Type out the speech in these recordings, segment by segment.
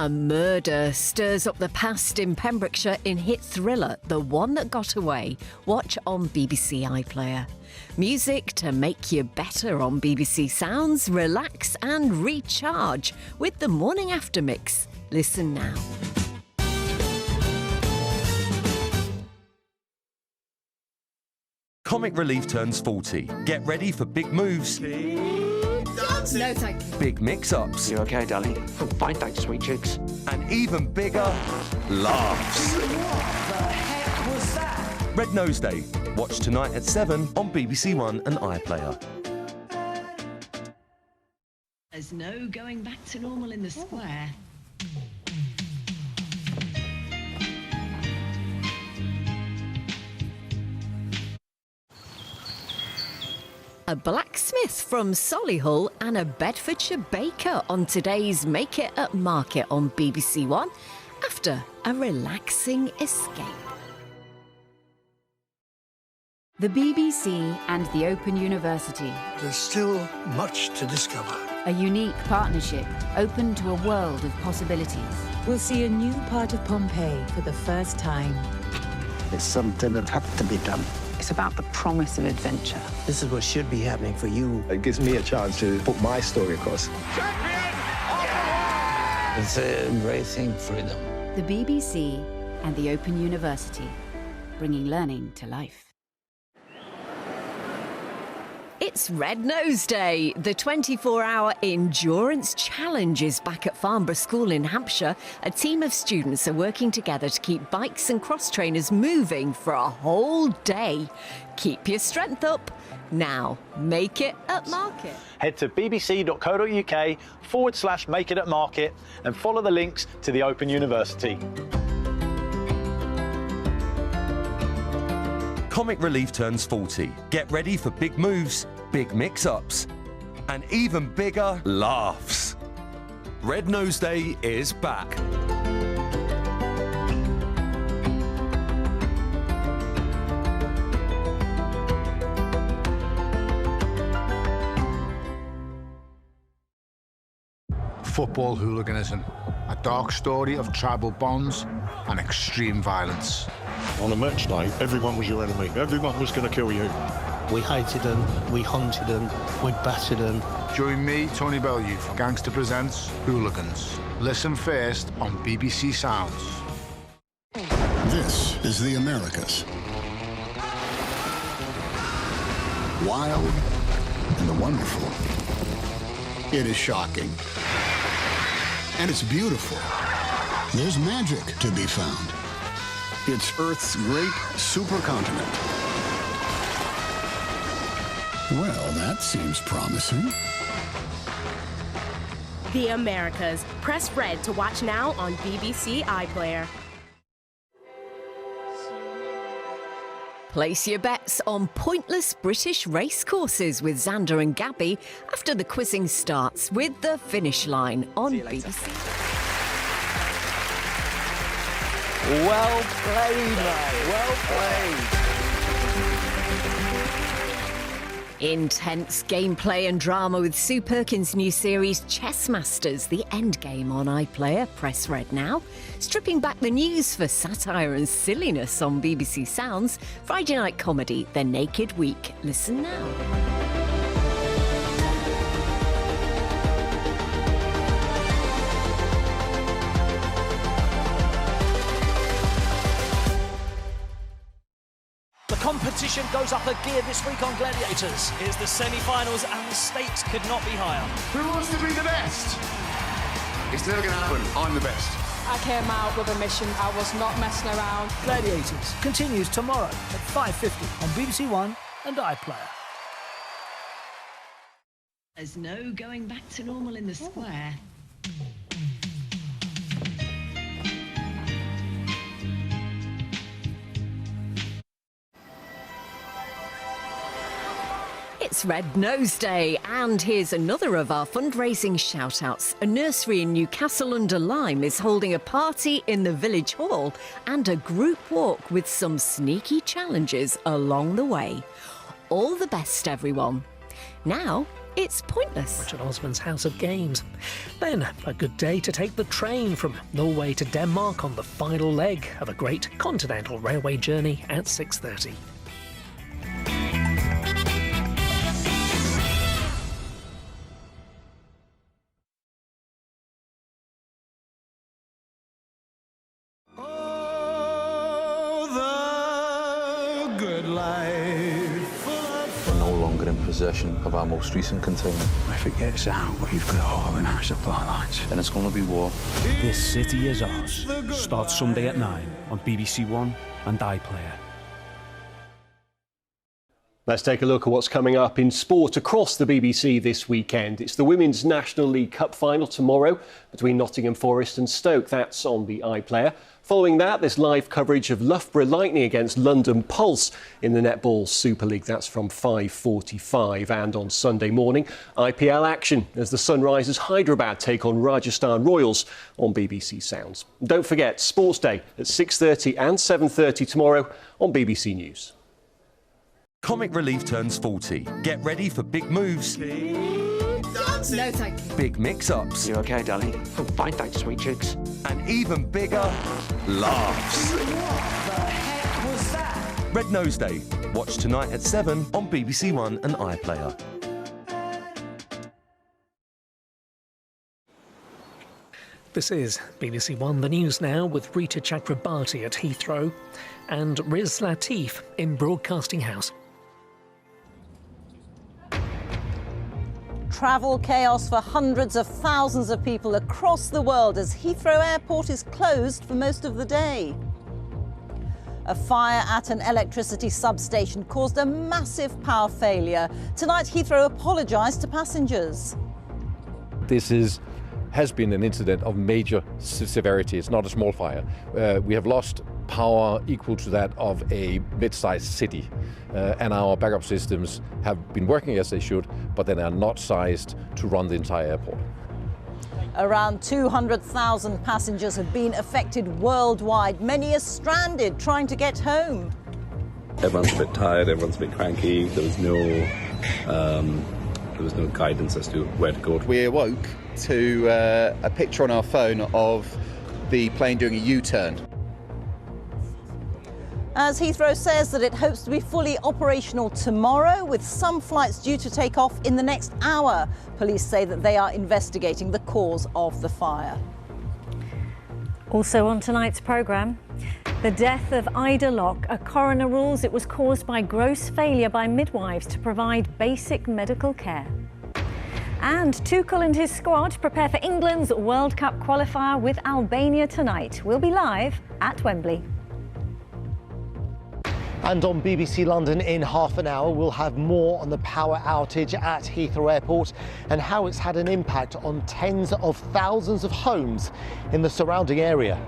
A murder stirs up the past in Pembrokeshire in hit thriller The One That Got Away. Watch on BBC iPlayer. Music to make you better on BBC Sounds, relax and recharge with the Morning After Mix. Listen now. Comic Relief turns 40. Get ready for big moves. No, thank you. Big mix-ups. You okay, darling? I'm fine, thanks, sweet chicks. And even bigger laughs. What the heck was that? Red Nose Day. Watch tonight at 7 on BBC One and iPlayer. There's no going back to normal in the square. A blacksmith from Solihull and a Bedfordshire baker on today's Make It at Market on BBC One after a relaxing escape. The BBC and the Open University. There's still much to discover. A unique partnership open to a world of possibilities. We'll see a new part of Pompeii for the first time. It's something that had to be done. It's about the promise of adventure. This is what should be happening for you. It gives me a chance to put my story across. It's embracing freedom. The BBC and the Open University, bringing learning to life. It's Red Nose Day. The 24-hour endurance challenge is back at Farnborough School in Hampshire. A team of students are working together to keep bikes and cross-trainers moving for a whole day. Keep your strength up. Now, make it at market. Head to bbc.co.uk/make it at market and follow the links to the Open University. Comic Relief turns 40. Get ready for big moves, big mix-ups, and even bigger laughs. Red Nose Day is back. Football hooliganism, a dark story of tribal bonds and extreme violence. On a match day, everyone was your enemy. Everyone was going to kill you. We hated them, we hunted them, we battered them. Join me, Tony Bellew, from Gangster Presents Hooligans. Listen first on BBC Sounds. This is the Americas. Wild and the wonderful. It is shocking. And it's beautiful. There's magic to be found. It's Earth's great supercontinent. Well, that seems promising. The Americas. Press red to watch now on BBC iPlayer. Place your bets on pointless British racecourses with Xander and Gabby after the quizzing starts with The Finish Line on BBC. Well played, man. Well played. Intense gameplay and drama with Sue Perkins' new series Chess Masters, The Endgame on iPlayer. Press red now. Stripping back the news for satire and silliness on BBC Sounds. Friday night comedy, The Naked Week. Listen now. Competition goes up a gear this week on Gladiators. Here's the semi-finals and the stakes could not be higher. Who wants to be the best? It's never going to happen. I'm the best. I came out with a mission. I was not messing around. Gladiators continues tomorrow at 5:50 on BBC One and iPlayer. There's no going back to normal in the square. It's Red Nose Day, and here's another of our fundraising shout-outs. A nursery in Newcastle under Lyme is holding a party in the village hall and a group walk with some sneaky challenges along the way. All the best, everyone. Now, it's pointless. Richard Osman's House of Games. Then, a good day to take the train from Norway to Denmark on the final leg of a great continental railway journey at 6:30. In possession of our most recent container. If it gets out, we've got all in our supply lines. Then it's going to be war. This City Is Ours starts Sunday at 9 on BBC One and iPlayer. Let's take a look at what's coming up in sport across the BBC this weekend. It's the Women's National League Cup final tomorrow between Nottingham Forest and Stoke. That's on the iPlayer. Following that, there's live coverage of Loughborough Lightning against London Pulse in the Netball Super League. That's from 5:45. And on Sunday morning, IPL action as the Sunrisers Hyderabad take on Rajasthan Royals on BBC Sounds. And don't forget, Sports Day at 6:30 and 7:30 tomorrow on BBC News. Comic Relief turns 40. Get ready for big moves. No, thank you. Big mix-ups. You okay, darling? Oh, fine, thanks, sweet cheeks. And even bigger laughs. What the heck was that? Red Nose Day. Watch tonight at 7 on BBC One and iPlayer. This is BBC One The News now with Rita Chakrabarti at Heathrow and Riz Latif in Broadcasting House. Travel chaos for hundreds of thousands of people across the world as Heathrow Airport is closed for most of the day. A fire at an electricity substation caused a massive power failure. Tonight, Heathrow apologised to passengers. This has been an incident of major severity. It's not a small fire. We have lost power equal to that of a mid-sized city. And our backup systems have been working as they should, but they are not sized to run the entire airport. Around 200,000 passengers have been affected worldwide. Many are stranded trying to get home. Everyone's a bit tired, everyone's a bit cranky. There was no guidance as to where to go. We awoke to a picture on our phone of the plane doing a U-turn. As Heathrow says that it hopes to be fully operational tomorrow, with some flights due to take off in the next hour. Police say that they are investigating the cause of the fire. Also on tonight's programme, the death of Ida Locke. A coroner rules it was caused by gross failure by midwives to provide basic medical care. And Tuchel and his squad prepare for England's World Cup qualifier with Albania tonight. We'll be live at Wembley. And on BBC London in half an hour, we'll have more on the power outage at Heathrow Airport and how it's had an impact on tens of thousands of homes in the surrounding area.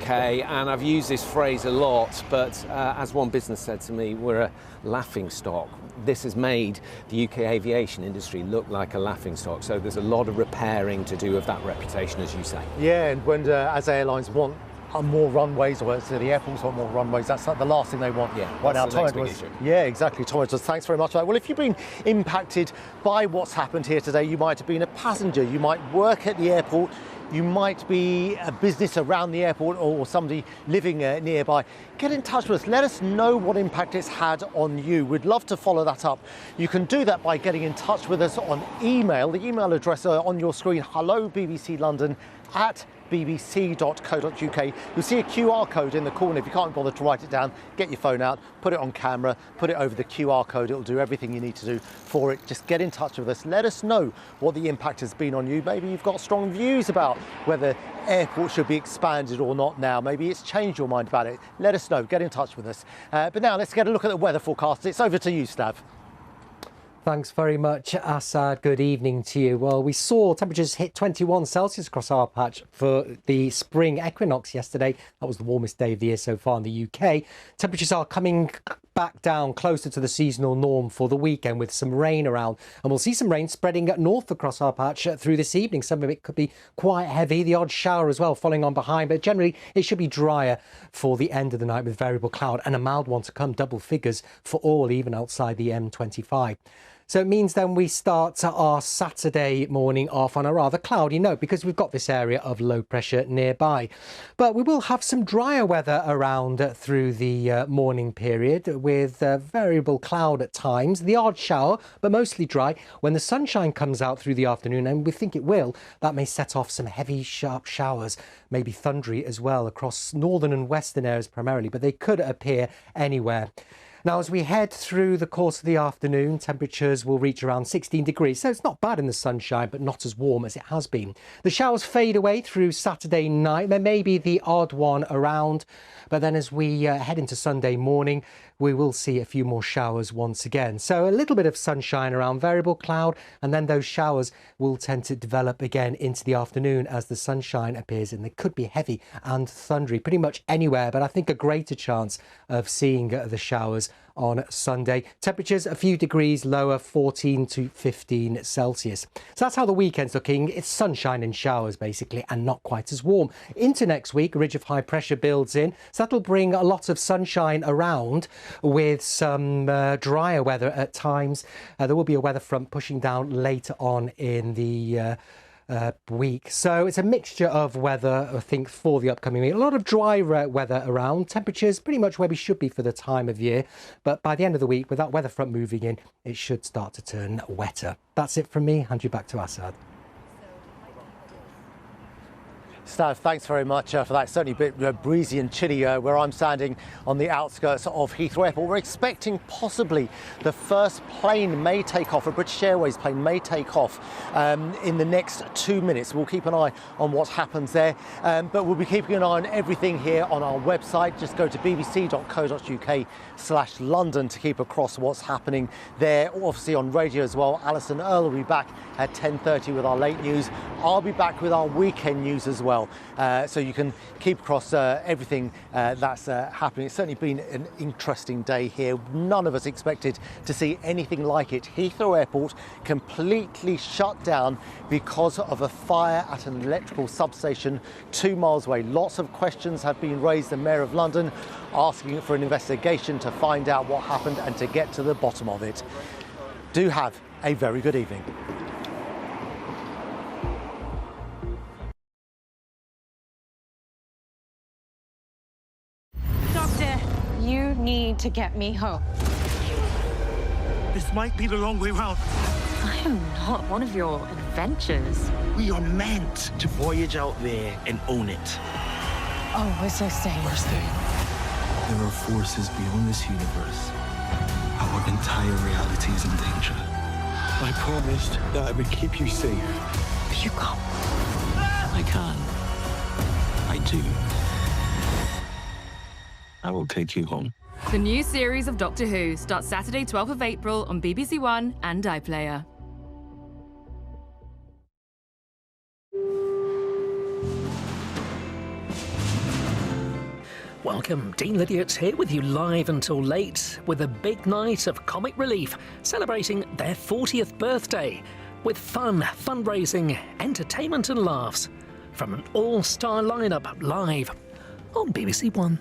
And I've used this phrase a lot, but as one business said to me, we're a laughing stock. This has made the UK aviation industry look like a laughing stock, so there's a lot of repairing to do of that reputation, as you say. Yeah, and when as airlines want more runways, or so the airports want more runways, that's like the last thing they want. Yeah, right now. the next big issue. Yeah, exactly. Thomas, thanks very much for that. Well, if you've been impacted by what's happened here today, you might have been a passenger, you might work at the airport, you might be a business around the airport or somebody living nearby. Get in touch with us. Let us know what impact it's had on you. We'd love to follow that up. You can do that by getting in touch with us on email. The email address on your screen, hello@bbc.co.uk. You'll see a QR code in the corner. If you can't bother to write it down, get your phone out, put it on camera, put it over the QR code. It'll do everything you need to do for it. Just get in touch with us. Let us know what the impact has been on you. Maybe you've got strong views about whether airports should be expanded or not now. Maybe it's changed your mind about it. Let us know. Get in touch with us. But now let's get a look at the weather forecast. It's over to you, Stav. Thanks very much, Assad. Good evening to you. Well, we saw temperatures hit 21 Celsius across our patch for the spring equinox yesterday. That was the warmest day of the year so far in the UK. Temperatures are coming back down closer to the seasonal norm for the weekend with some rain around. And we'll see some rain spreading north across our patch through this evening. Some of it could be quite heavy, the odd shower as well following on behind. But generally, it should be drier for the end of the night with variable cloud and a mild one to come, double figures for all, even outside the M25. So it means then we start our Saturday morning off on a rather cloudy note because we've got this area of low pressure nearby. But we will have some drier weather around through the morning period with variable cloud at times, the odd shower, but mostly dry. When the sunshine comes out through the afternoon, and we think it will, that may set off some heavy, sharp showers, maybe thundery as well across northern and western areas primarily, but they could appear anywhere. Now, as we head through the course of the afternoon, temperatures will reach around 16 degrees, so it's not bad in the sunshine, but not as warm as it has been. The showers fade away through Saturday night. There may be the odd one around, but then as we head into Sunday morning, we will see a few more showers once again. So a little bit of sunshine around, variable cloud, and then those showers will tend to develop again into the afternoon as the sunshine appears, and they could be heavy and thundery pretty much anywhere, but I think a greater chance of seeing the showers on Sunday. Temperatures a few degrees lower, 14 to 15 Celsius. So that's how the weekend's looking. It's sunshine and showers basically, and not quite as warm. Into next week, a ridge of high pressure builds in, so that'll bring a lot of sunshine around with some drier weather at times. There will be a weather front pushing down later on in the week. So it's a mixture of weather, I think, for the upcoming week. A lot of dry weather around. Temperatures pretty much where we should be for the time of year. But by the end of the week, with that weather front moving in, it should start to turn wetter. That's it from me. Hand you back to Assad. Stav, thanks very much for that. It's certainly a bit breezy and chilly where I'm standing on the outskirts of Heathrow Airport. We're expecting possibly the first plane may take off, a British Airways plane may take off in the next 2 minutes. We'll keep an eye on what happens there, but we'll be keeping an eye on everything here on our website. Just go to bbc.co.uk/London to keep across what's happening there. Obviously on radio as well. Alison Earle will be back at 10:30 with our late news. I'll be back with our weekend news as well. So you can keep across everything that's happening. It's certainly been an interesting day here. None of us expected to see anything like it. Heathrow Airport completely shut down because of a fire at an electrical substation 2 miles away. Lots of questions have been raised. The Mayor of London asking for an investigation to find out what happened and to get to the bottom of it. Do have a very good evening. You need to get me home. This might be the long way round. I am not one of your adventures. We are meant to voyage out there and own it. Oh, we're so safe. We're safe. There are forces beyond this universe. Our entire reality is in danger. I promised that I would keep you safe. Will you come? I can. I do. I will take you home. The new series of Doctor Who starts Saturday 12th of April on BBC One and iPlayer. Welcome, Dean Lydiot here with you live until late with a big night of Comic Relief celebrating their 40th birthday with fun, fundraising, entertainment and laughs from an all-star lineup live on BBC One.